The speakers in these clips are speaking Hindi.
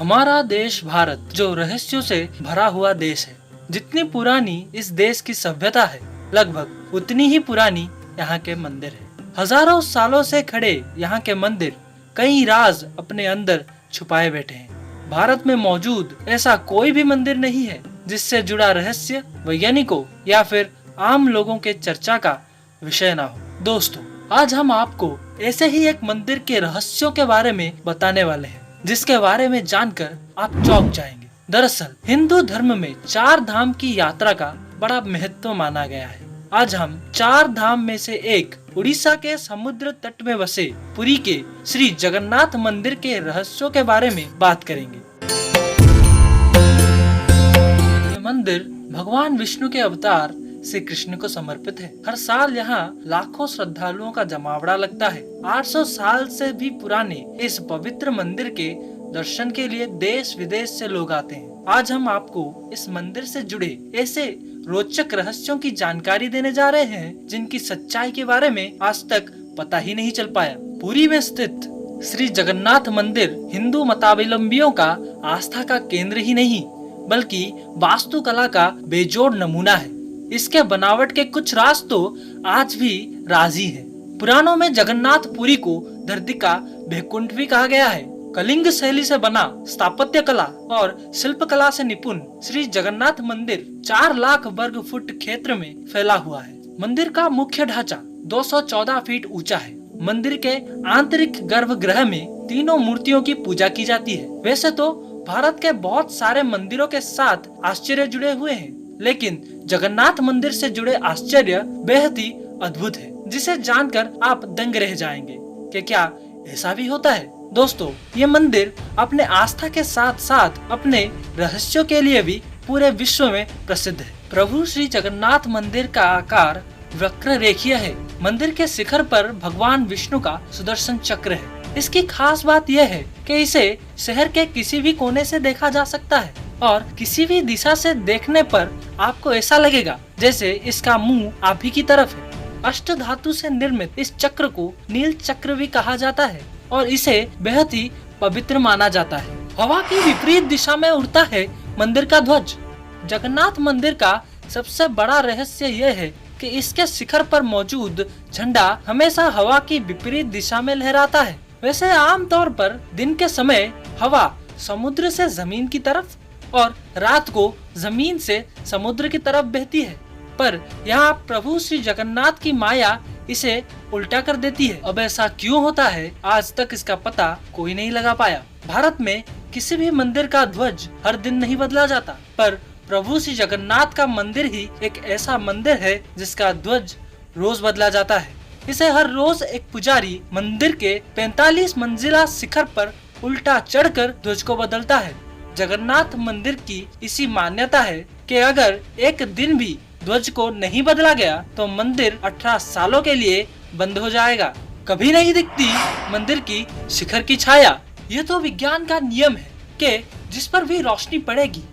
हमारा देश भारत जो रहस्यों से भरा हुआ देश है। जितनी पुरानी इस देश की सभ्यता है, लगभग उतनी ही पुरानी यहाँ के मंदिर है। हजारों सालों से खड़े यहाँ के मंदिर कई राज अपने अंदर छुपाए बैठे हैं। भारत में मौजूद ऐसा कोई भी मंदिर नहीं है जिससे जुड़ा रहस्य वैज्ञानिकों या फिर आम लोगों के चर्चा का विषय ना हो। दोस्तों, आज हम आपको ऐसे ही एक मंदिर के रहस्यों के बारे में बताने वाले हैं, जिसके बारे में जानकर आप चौंक जाएंगे। दरअसल हिंदू धर्म में 4 धाम की यात्रा का बड़ा महत्व माना गया है। आज हम 4 धाम में से एक उड़ीसा के समुद्र तट में बसे पुरी के श्री जगन्नाथ मंदिर के रहस्यों के बारे में बात करेंगे। ये मंदिर भगवान विष्णु के अवतार श्री कृष्ण को समर्पित है। हर साल यहाँ लाखों श्रद्धालुओं का जमावड़ा लगता है। 800 साल से भी पुराने इस पवित्र मंदिर के दर्शन के लिए देश विदेश से लोग आते हैं। आज हम आपको इस मंदिर से जुड़े ऐसे रोचक रहस्यों की जानकारी देने जा रहे हैं जिनकी सच्चाई के बारे में आज तक पता ही नहीं चल पाया। पुरी में स्थित श्री जगन्नाथ मंदिर हिंदू मतावलंबियों का आस्था का केंद्र ही नहीं बल्कि वास्तुकला का बेजोड़ नमूना है। इसके बनावट के कुछ राज तो आज भी राजी है। पुराणों में जगन्नाथ पुरी को धरती का वैकुंठ भी कहा गया है। कलिंग शैली से बना स्थापत्य कला और शिल्प कला से निपुण श्री जगन्नाथ मंदिर 4 लाख वर्ग फुट क्षेत्र में फैला हुआ है। मंदिर का मुख्य ढांचा 214 फीट ऊंचा है। मंदिर के आंतरिक गर्भगृह में तीनों मूर्तियों की पूजा की जाती है। वैसे तो भारत के बहुत सारे मंदिरों के साथ आश्चर्य जुड़े हुए हैं, लेकिन जगन्नाथ मंदिर से जुड़े आश्चर्य बेहद ही अद्भुत है, जिसे जानकर आप दंग रह जाएंगे कि क्या ऐसा भी होता है। दोस्तों, ये मंदिर अपने आस्था के साथ साथ अपने रहस्यों के लिए भी पूरे विश्व में प्रसिद्ध है। प्रभु श्री जगन्नाथ मंदिर का आकार वक्र रेखीय है। मंदिर के शिखर पर भगवान विष्णु का सुदर्शन चक्र है। इसकी खास बात यह है कि इसे शहर के किसी भी कोने से देखा जा सकता है और किसी भी दिशा से देखने पर आपको ऐसा लगेगा जैसे इसका मुंह आप ही की तरफ है। अष्ट धातु से निर्मित इस चक्र को नील चक्र भी कहा जाता है और इसे बेहद ही पवित्र माना जाता है। हवा की विपरीत दिशा में उड़ता है मंदिर का ध्वज। जगन्नाथ मंदिर का सबसे बड़ा रहस्य यह है कि इसके शिखर पर मौजूद झंडा हमेशा हवा की विपरीत दिशा में लहराता है। वैसे आमतौर पर दिन के समय हवा समुद्र से जमीन की तरफ और रात को जमीन से समुद्र की तरफ बहती है, पर यहाँ प्रभु श्री जगन्नाथ की माया इसे उल्टा कर देती है। अब ऐसा क्यों होता है, आज तक इसका पता कोई नहीं लगा पाया। भारत में किसी भी मंदिर का ध्वज हर दिन नहीं बदला जाता, पर प्रभु श्री जगन्नाथ का मंदिर ही एक ऐसा मंदिर है जिसका ध्वज रोज बदला जाता है। इसे हर रोज एक पुजारी मंदिर के 45 मंजिला शिखर पर उल्टा चढ़कर ध्वज को बदलता है। जगन्नाथ मंदिर की इसी मान्यता है कि अगर एक दिन भी ध्वज को नहीं बदला गया तो मंदिर 18 सालों के लिए बंद हो जाएगा। कभी नहीं दिखती मंदिर की शिखर की छाया। ये तो विज्ञान का नियम है कि जिस पर भी रोशनी पड़ेगी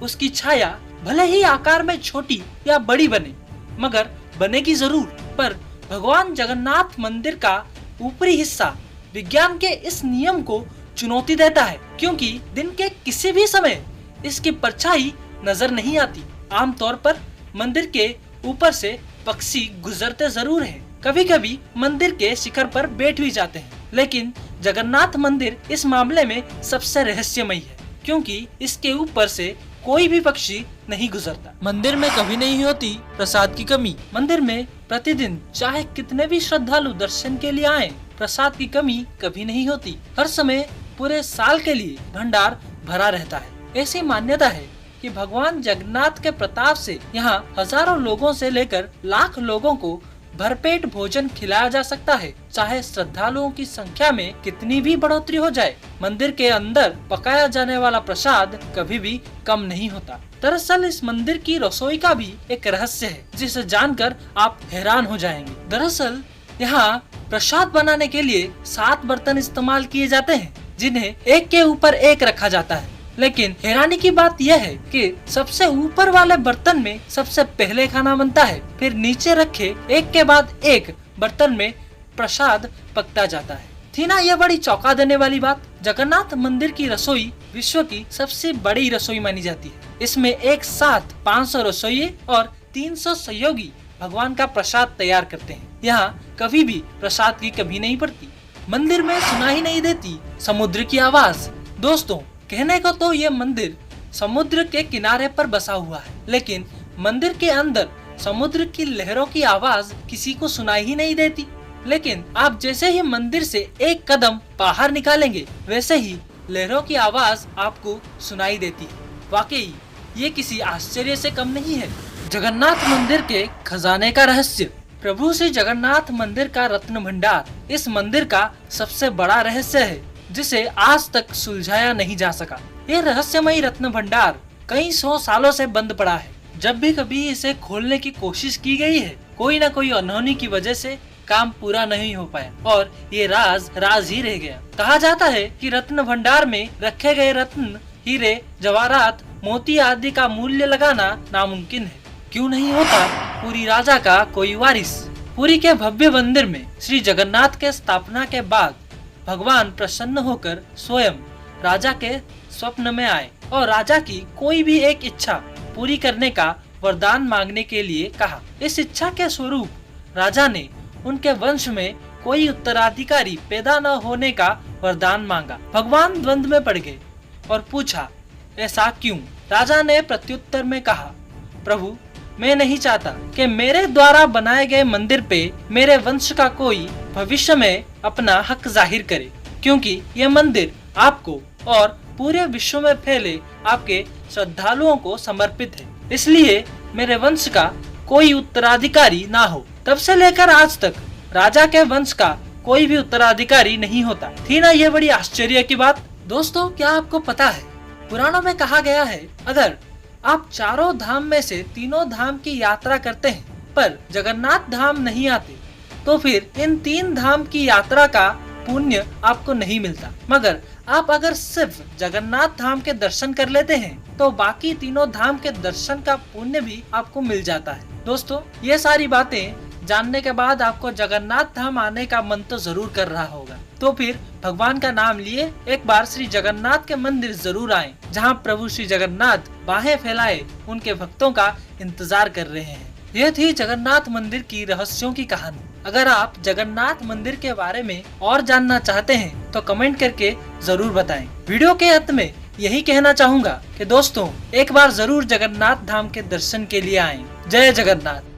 उसकी छाया भले ही आकार में छोटी या बड़ी बने, मगर बनेगी जरूर। पर भगवान जगन्नाथ मंदिर का ऊपरी हिस्सा विज्ञान के इस नियम को चुनौती देता है, क्योंकि दिन के किसी भी समय इसकी परछाई नजर नहीं आती। आमतौर पर मंदिर के ऊपर से पक्षी गुजरते जरूर हैं, कभी कभी मंदिर के शिखर पर बैठ भी जाते हैं, लेकिन जगन्नाथ मंदिर इस मामले में सबसे रहस्यमयी है, क्योंकि इसके ऊपर से कोई भी पक्षी नहीं गुजरता। मंदिर में कभी नहीं होती प्रसाद की कमी। मंदिर में प्रतिदिन चाहे कितने भी श्रद्धालु दर्शन के लिए आए, प्रसाद की कमी कभी नहीं होती। हर समय पूरे साल के लिए भंडार भरा रहता है। ऐसी मान्यता है कि भगवान जगन्नाथ के प्रताप से यहाँ हजारों लोगों से लेकर लाख लोगों को भरपेट भोजन खिलाया जा सकता है, चाहे श्रद्धालुओं की संख्या में कितनी भी बढ़ोतरी हो जाए। मंदिर के अंदर पकाया जाने वाला प्रसाद कभी भी कम नहीं होता। दरअसल इस मंदिर की रसोई का भी एक रहस्य है, जिसे जानकर आप हैरान हो जाएंगे। दरअसल यहाँ प्रसाद बनाने के लिए 7 बर्तन इस्तेमाल किए जाते हैं, जिन्हें एक के ऊपर एक रखा जाता है। लेकिन हैरानी की बात यह है कि सबसे ऊपर वाले बर्तन में सबसे पहले खाना बनता है, फिर नीचे रखे एक के बाद एक बर्तन में प्रसाद पकता जाता है। थी ना ये बड़ी चौंका देने वाली बात। जगन्नाथ मंदिर की रसोई विश्व की सबसे बड़ी रसोई मानी जाती है। इसमें एक साथ 500 रसोइये और 300 सहयोगी भगवान का प्रसाद तैयार करते हैं। यहाँ कभी भी प्रसाद की कमी नहीं पड़ती। मंदिर में सुनाई नहीं देती समुद्र की आवाज। दोस्तों, कहने को तो ये मंदिर समुद्र के किनारे पर बसा हुआ है, लेकिन मंदिर के अंदर समुद्र की लहरों की आवाज किसी को सुनाई ही नहीं देती। लेकिन आप जैसे ही मंदिर से एक कदम बाहर निकालेंगे, वैसे ही लहरों की आवाज आपको सुनाई देती है। वाकई ये किसी आश्चर्य से कम नहीं है। जगन्नाथ मंदिर के खजाने का रहस्य। प्रभु श्री जगन्नाथ मंदिर का रत्न भंडार इस मंदिर का सबसे बड़ा रहस्य है, जिसे आज तक सुलझाया नहीं जा सका। ये रहस्यमयी रत्न भंडार कई 100 सालों से बंद पड़ा है। जब भी कभी इसे खोलने की कोशिश की गई है, कोई न कोई अनहोनी की वजह से काम पूरा नहीं हो पाया और ये राज ही रह गया। कहा जाता है कि रत्न भंडार में रखे गए रत्न, हीरे, जवाहरात, मोती आदि का मूल्य लगाना नामुमकिन है। क्यों नहीं होता पुरी राजा का कोई वारिस। पुरी के भव्य मंदिर में श्री जगन्नाथ के स्थापना के बाद भगवान प्रसन्न होकर स्वयं राजा के स्वप्न में आए और राजा की कोई भी एक इच्छा पूरी करने का वरदान मांगने के लिए कहा। इस इच्छा के स्वरूप राजा ने उनके वंश में कोई उत्तराधिकारी पैदा न होने का वरदान मांगा। भगवान द्वंद्व में पड़ गए और पूछा, ऐसा क्यों? राजा ने प्रत्युत्तर में कहा, प्रभु, मैं नहीं चाहता कि मेरे द्वारा बनाए गए मंदिर पे मेरे वंश का कोई भविष्य में अपना हक जाहिर करे, क्योंकि ये मंदिर आपको और पूरे विश्व में फैले आपके श्रद्धालुओं को समर्पित है। इसलिए मेरे वंश का कोई उत्तराधिकारी ना हो। तब से लेकर आज तक राजा के वंश का कोई भी उत्तराधिकारी नहीं होता। थी ना ये बड़ी आश्चर्य की बात। दोस्तों, क्या आपको पता है, पुराणों में कहा गया है, अगर आप चारों धाम में से तीनों धाम की यात्रा करते हैं पर जगन्नाथ धाम नहीं आते, तो फिर इन 3 धाम की यात्रा का पुण्य आपको नहीं मिलता। मगर आप अगर सिर्फ जगन्नाथ धाम के दर्शन कर लेते हैं तो बाकी तीनों धाम के दर्शन का पुण्य भी आपको मिल जाता है। दोस्तों, ये सारी बातें जानने के बाद आपको जगन्नाथ धाम आने का मन तो जरूर कर रहा होगा। तो फिर भगवान का नाम लिए एक बार श्री जगन्नाथ के मंदिर जरूर आएं, जहां प्रभु श्री जगन्नाथ बाहें फैलाए उनके भक्तों का इंतजार कर रहे हैं। यह थी जगन्नाथ मंदिर की रहस्यों की कहानी। अगर आप जगन्नाथ मंदिर के बारे में और जानना चाहते हैं तो कमेंट करके जरूर बताएं। वीडियो के अंत में यही कहना चाहूँगा कि दोस्तों, एक बार जरूर जगन्नाथ धाम के दर्शन के लिए आएं। जय जगन्नाथ।